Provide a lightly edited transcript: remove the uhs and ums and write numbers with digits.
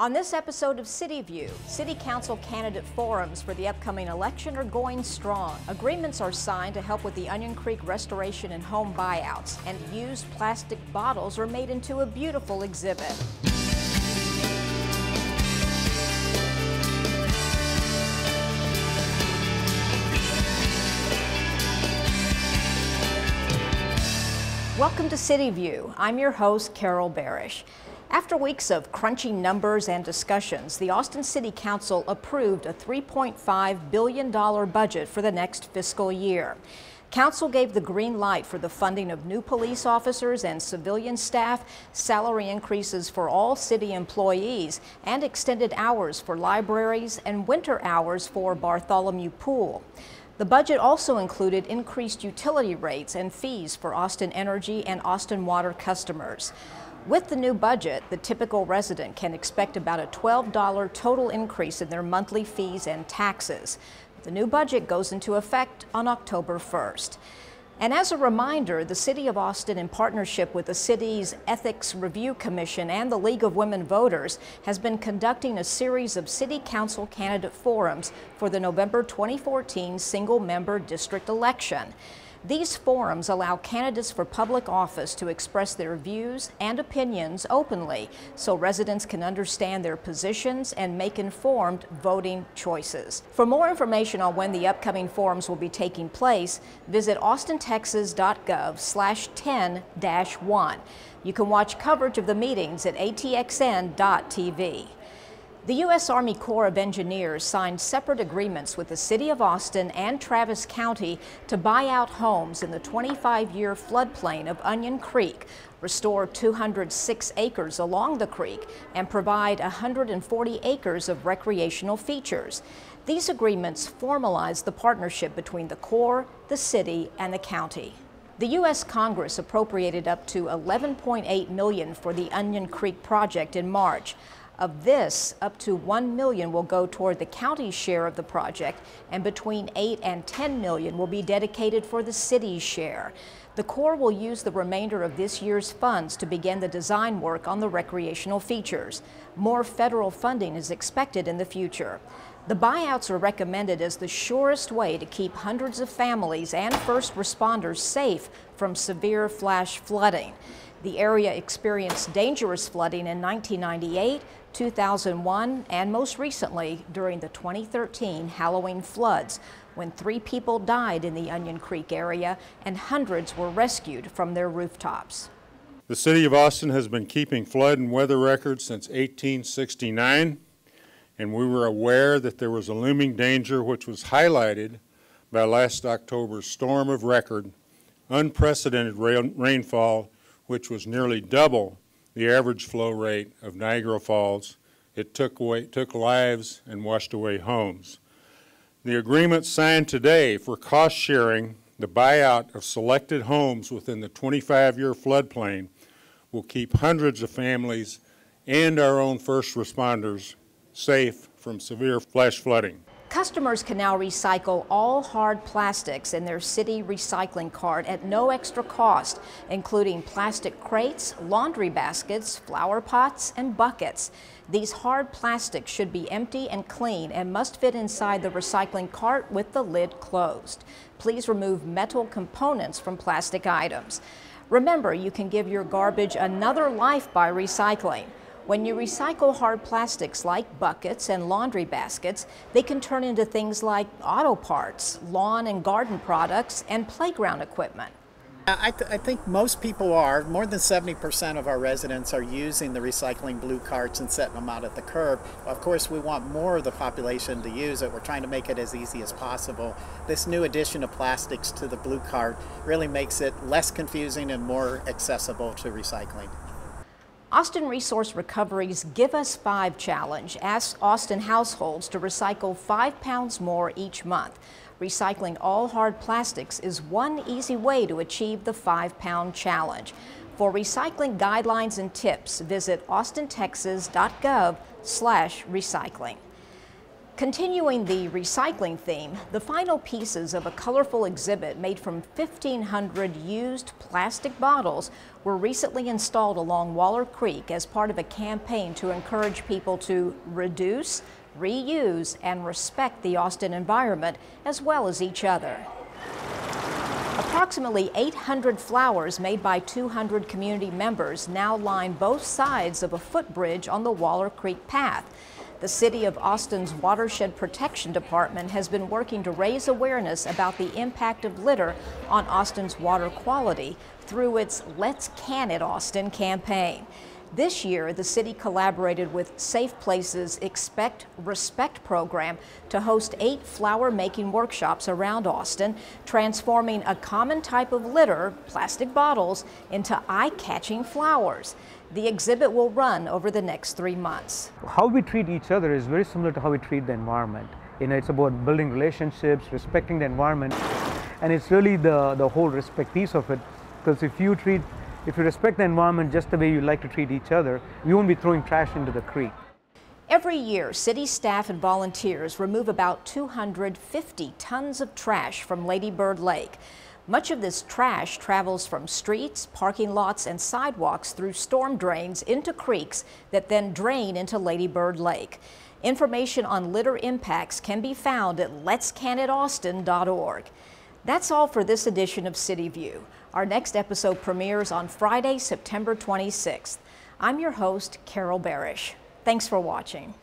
On this episode of CityView, City Council candidate forums for the upcoming election are going strong. Agreements are signed to help with the Onion Creek restoration and home buyouts, and used plastic bottles are made into a beautiful exhibit. Welcome to CityView. I'm your host, Carol Barish. After weeks of crunching numbers and discussions, the Austin City Council approved a $3.5 billion budget for the next fiscal year. Council gave the green light for the funding of new police officers and civilian staff, salary increases for all city employees, and extended hours for libraries and winter hours for Bartholomew Pool. The budget also included increased utility rates and fees for Austin Energy and Austin Water customers. With the new budget, the typical resident can expect about a $12 total increase in their monthly fees and taxes. The new budget goes into effect on October 1st. And as a reminder, the City of Austin, in partnership with the city's Ethics Review Commission and the League of Women Voters, has been conducting a series of City Council candidate forums for the November 2014 single-member district election. These forums allow candidates for public office to express their views and opinions openly, so residents can understand their positions and make informed voting choices. For more information on when the upcoming forums will be taking place, visit austintexas.gov/10-1. You can watch coverage of the meetings at atxn.tv. The U.S. Army Corps of Engineers signed separate agreements with the City of Austin and Travis County to buy out homes in the 25-year floodplain of Onion Creek, restore 206 acres along the creek, and provide 140 acres of recreational features. These agreements formalize the partnership between the Corps, the city, and the county. The U.S. Congress appropriated up to $11.8 million for the Onion Creek project in March. Of this, up to $1 million will go toward the county's share of the project, and between $8 and $10 million will be dedicated for the city's share. The Corps will use the remainder of this year's funds to begin the design work on the recreational features. More federal funding is expected in the future. The buyouts are recommended as the surest way to keep hundreds of families and first responders safe from severe flash flooding. The area experienced dangerous flooding in 1998, 2001, and most recently during the 2013 Halloween floods, when 3 people died in the Onion Creek area and hundreds were rescued from their rooftops. The City of Austin has been keeping flood and weather records since 1869, and we were aware that there was a looming danger, which was highlighted by last October's storm of record, unprecedented rainfall, which was nearly double the average flow rate of Niagara Falls. It took lives and washed away homes. The agreement signed today for cost sharing the buyout of selected homes within the 25-year floodplain will keep hundreds of families and our own first responders safe from severe flash flooding. Customers can now recycle all hard plastics in their city recycling cart at no extra cost, including plastic crates, laundry baskets, flower pots, and buckets. These hard plastics should be empty and clean and must fit inside the recycling cart with the lid closed. Please remove metal components from plastic items. Remember, you can give your garbage another life by recycling. When you recycle hard plastics like buckets and laundry baskets, they can turn into things like auto parts, lawn and garden products, and playground equipment. I think most people are. More than 70% of our residents are using the recycling blue carts and setting them out at the curb. Of course, we want more of the population to use it. We're trying to make it as easy as possible. This new addition of plastics to the blue cart really makes it less confusing and more accessible to recycling. Austin Resource Recovery's Give Us 5 challenge asks Austin households to recycle 5 pounds more each month. Recycling all hard plastics is one easy way to achieve the 5-pound challenge. For recycling guidelines and tips, visit austintexas.gov/recycling. Continuing the recycling theme, the final pieces of a colorful exhibit made from 1,500 used plastic bottles were recently installed along Waller Creek as part of a campaign to encourage people to reduce, reuse, and respect the Austin environment as well as each other. Approximately 800 flowers made by 200 community members now line both sides of a footbridge on the Waller Creek path. The City of Austin's Watershed Protection Department has been working to raise awareness about the impact of litter on Austin's water quality through its Let's Can It Austin campaign. This year, the city collaborated with Safe Places Expect Respect program to host 8 flower-making workshops around Austin, transforming a common type of litter, plastic bottles, into eye-catching flowers. The exhibit will run over the next 3 months. How we treat each other is very similar to how we treat the environment. It's about building relationships, respecting the environment, and it's really the whole respect piece of it. Because if you respect the environment just the way you like to treat each other, you won't be throwing trash into the creek. Every year, city staff and volunteers remove about 250 tons of trash from Lady Bird Lake. Much of this trash travels from streets, parking lots, and sidewalks through storm drains into creeks that then drain into Lady Bird Lake. Information on litter impacts can be found at letscanitaustin.org. That's all for this edition of CityView. Our next episode premieres on Friday, September 26th. I'm your host, Carol Barish. Thanks for watching.